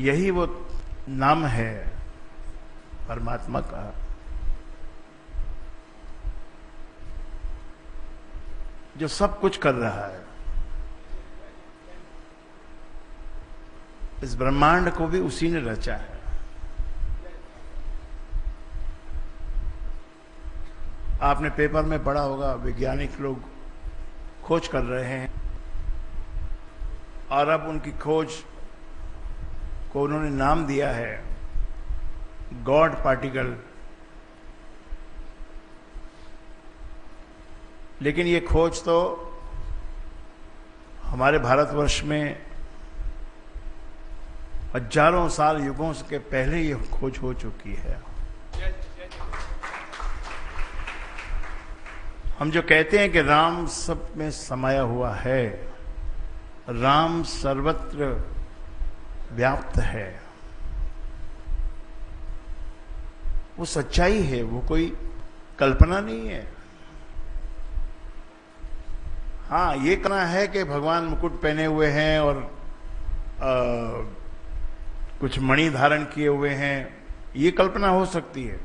यही वो नाम है परमात्मा का। जो सब कुछ कर रहा है। इस ब्रह्मांड को भी उसी ने रचा है। आपने पेपर में पढ़ा होगा, वैज्ञानिक लोग खोज कर रहे हैं और अब उनकी खोज को उन्होंने नाम दिया है गॉड पार्टिकल। लेकिन ये खोज तो हमारे भारतवर्ष में हजारों साल युगों के पहले ये खोज हो चुकी है। हम जो कहते हैं कि राम सब में समाया हुआ है, राम सर्वत्र व्याप्त है, वो सच्चाई है, वो कोई कल्पना नहीं है। हाँ, ये कहना है कि भगवान मुकुट पहने हुए हैं और कुछ मणि धारण किए हुए हैं, ये कल्पना हो सकती है,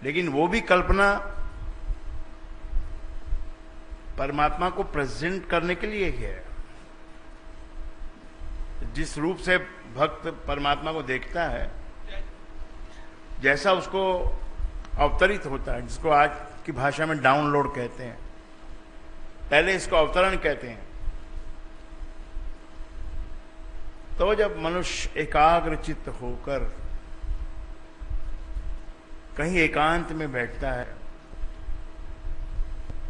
लेकिन वो भी कल्पना परमात्मा को प्रेजेंट करने के लिए ही है। जिस रूप से भक्त परमात्मा को देखता है, जैसा उसको अवतरित होता है, जिसको आज की भाषा में डाउनलोड कहते हैं, पहले इसको अवतरण कहते हैं। तो जब मनुष्य एकाग्र चित्त होकर कहीं एकांत में बैठता है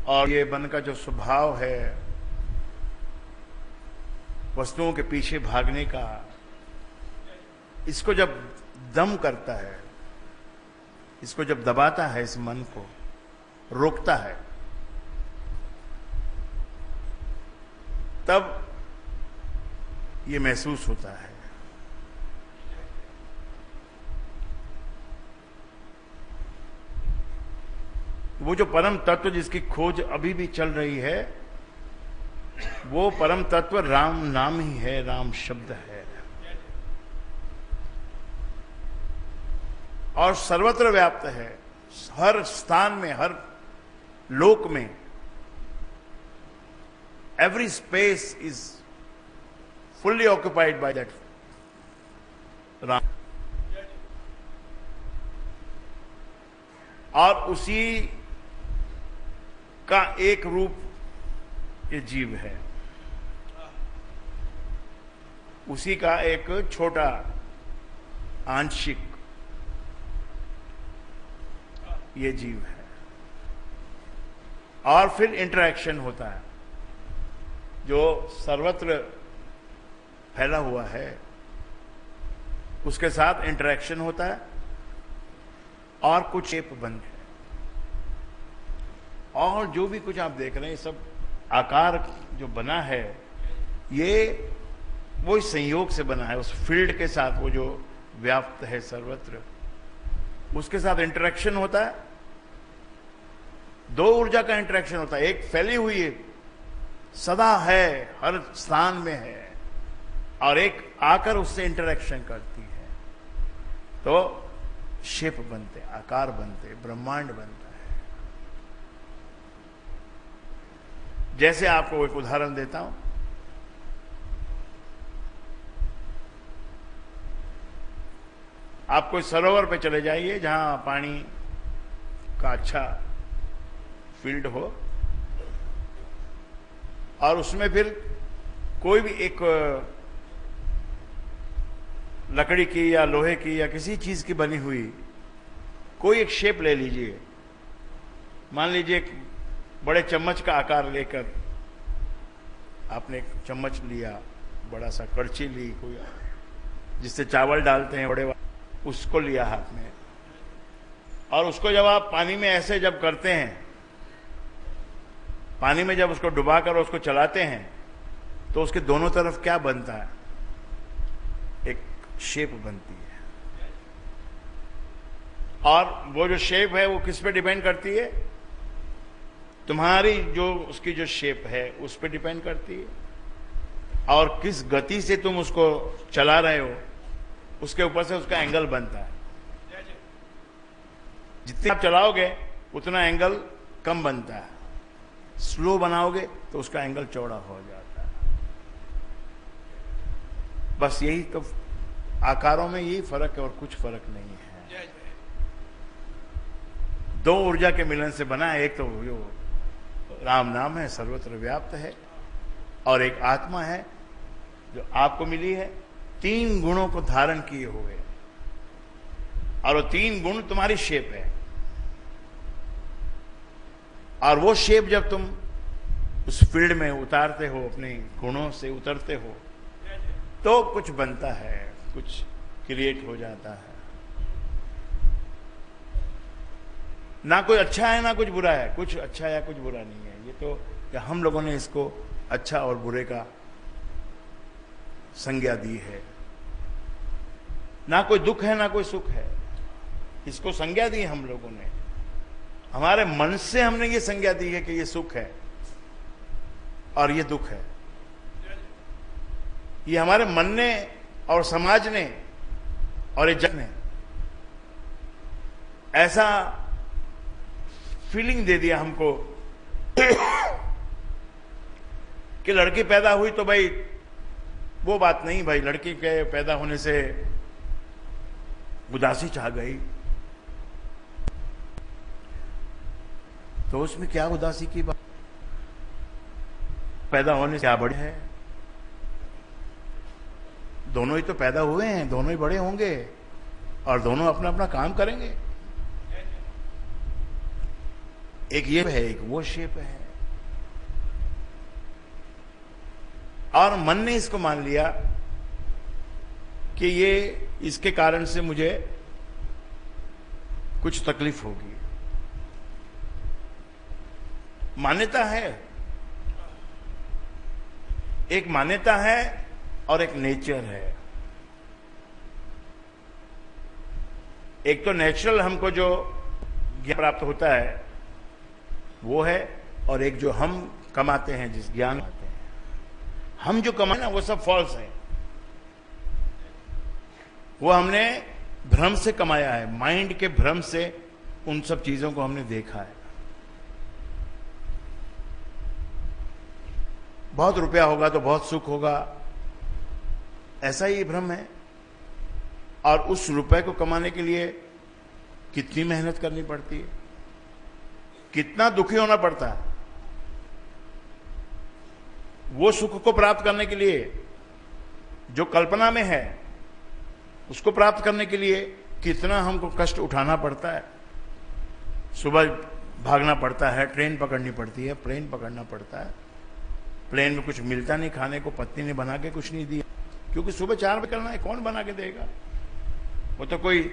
और ये मन का जो स्वभाव है वस्तुओं के पीछे भागने का, इसको जब दम करता है, इसको जब दबाता है, इस मन को रोकता है, तब ये महसूस होता है। वो जो परम तत्व जिसकी खोज अभी भी चल रही है, वो परम तत्व राम नाम ही है, राम शब्द है, और सर्वत्र व्याप्त है, हर स्थान में, हर लोक में। Every space is fully occupied by that Ram. और उसी का एक रूप ये जीव है, उसी का एक छोटा आंशिक ये जीव है। और फिर इंटरेक्शन होता है जो सर्वत्र फैला हुआ है, उसके साथ इंटरेक्शन होता है और कुछ शेप बन है। और जो भी कुछ आप देख रहे हैं, सब आकार जो बना है, ये वो संयोग से बना है, उस फील्ड के साथ, वो जो व्याप्त है सर्वत्र, उसके साथ इंटरेक्शन होता है। दो ऊर्जा का इंटरेक्शन होता है, एक फैली हुई है, सदा है, हर स्थान में है, और एक आकर उससे इंटरेक्शन करती है, तो शेप बनते, आकार बनते, ब्रह्मांड बनता है। जैसे आपको एक उदाहरण देता हूं, आप कोई सरोवर पे चले जाइए जहां पानी का अच्छा फील्ड हो, और उसमें फिर कोई भी एक लकड़ी की या लोहे की या किसी चीज की बनी हुई कोई एक शेप ले लीजिए। मान लीजिए एक बड़े चम्मच का आकार लेकर आपने एक चम्मच लिया, बड़ा सा कड़छी ली, कोई जिससे चावल डालते हैं बड़े, उसको लिया हाथ में, और उसको जब आप पानी में ऐसे जब करते हैं, पानी में जब उसको डुबाकर उसको चलाते हैं, तो उसके दोनों तरफ क्या बनता है? एक शेप बनती है। और वो जो शेप है वो किस पे डिपेंड करती है? तुम्हारी जो उसकी जो शेप है उस पे डिपेंड करती है। और किस गति से तुम उसको चला रहे हो, उसके ऊपर से उसका एंगल बनता है। जितने आप चलाओगे उतना एंगल कम बनता है, स्लो बनाओगे तो उसका एंगल चौड़ा हो जाता है। बस यही तो आकारों में यही फर्क है और कुछ फर्क नहीं है। दो ऊर्जा के मिलन से बना है, एक तो जो राम नाम है सर्वत्र व्याप्त है, और एक आत्मा है जो आपको मिली है, तीन गुणों को धारण किए हुए, और वो तीन गुण तुम्हारी शेप है। और वो शेप जब तुम उस फील्ड में उतारते हो, अपने गुणों से उतरते हो, तो कुछ बनता है, कुछ क्रिएट हो जाता है। ना कोई अच्छा है ना कुछ बुरा है, कुछ अच्छा या कुछ बुरा नहीं है। ये तो क्या हम लोगों ने इसको अच्छा और बुरे का संज्ञा दी है। ना कोई दुख है ना कोई सुख है, इसको संज्ञा दी हम लोगों ने। हमारे मन से हमने ये संज्ञा दी है कि ये सुख है और ये दुख है। ये हमारे मन ने और समाज ने और ये जग ने ऐसा फीलिंग दे दिया हमको कि लड़की पैदा हुई तो भाई वो बात नहीं, भाई लड़की के पैदा होने से उदासी छा गई, तो उसमें क्या उदासी की बात? पैदा होने से क्या बड़े है? दोनों ही तो पैदा हुए हैं, दोनों ही बड़े होंगे और दोनों अपना अपना काम करेंगे। एक ये है, एक वो शेप है। और मन ने इसको मान लिया कि ये इसके कारण से मुझे कुछ तकलीफ होगी। मान्यता है, एक मान्यता है और एक नेचर है। एक तो नेचुरल हमको जो ज्ञान प्राप्त होता है वो है, और एक जो हम कमाते हैं, जिस ज्ञान आते हैं हम जो कमाए ना, वो सब फॉल्स है। वो हमने भ्रम से कमाया है, माइंड के भ्रम से उन सब चीजों को हमने देखा है। बहुत रुपया होगा तो बहुत सुख होगा, ऐसा ही भ्रम है। और उस रुपए को कमाने के लिए कितनी मेहनत करनी पड़ती है, कितना दुखी होना पड़ता है। वो सुख को प्राप्त करने के लिए जो कल्पना में है, उसको प्राप्त करने के लिए कितना हमको कष्ट उठाना पड़ता है। सुबह भागना पड़ता है, ट्रेन पकड़नी पड़ती है, प्लेन पकड़ना पड़ता है। प्लेन में कुछ मिलता नहीं खाने को, पत्नी ने बना के कुछ नहीं दिया, क्योंकि सुबह 4 बजे करना है, कौन बना के देगा? वो तो कोई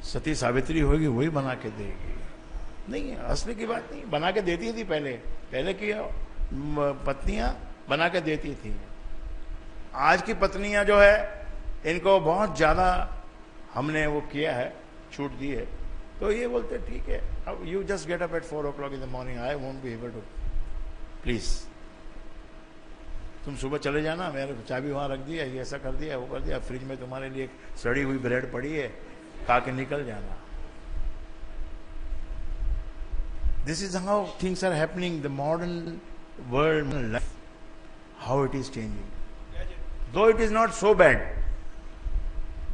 सती सावित्री होगी, वही बना के देगी। नहीं है, असली की बात नहीं, बना के देती थी पहले की पत्नियां बना के देती थी। आज की पत्नियां जो है, इनको बहुत ज्यादा हमने वो किया है, छूट दी है, तो ये बोलते ठीक है, अब you just get up at 4 o'clock in the morning, I won't be able to, please तुम सुबह चले जाना, मैंने चाबी वहां रख दिया, ये ऐसा कर दिया, वो कर दिया, फ्रिज में तुम्हारे लिए सड़ी हुई ब्रेड पड़ी है, खा के निकल जाना। This is how things are happening, the modern world life, how it is changing. Though it is not so bad,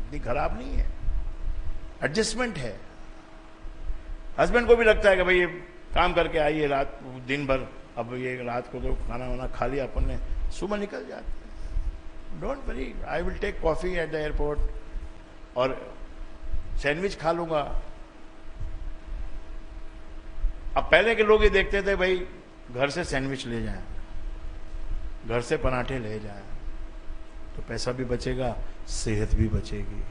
इतनी खराब नहीं है, एडजस्टमेंट है। हस्बैंड को भी लगता है कि भाई ये काम करके आइए रात दिन भर, अब ये रात को तो खाना वाना खा लिया अपन ने, सुबह निकल जाते हैं। Don't worry, I will take coffee at the airport और सैंडविच खा लूंगा। अब पहले के लोग ये देखते थे भाई घर से सैंडविच ले जाएं, घर से पराठे ले जाएं, तो पैसा भी बचेगा, सेहत भी बचेगी।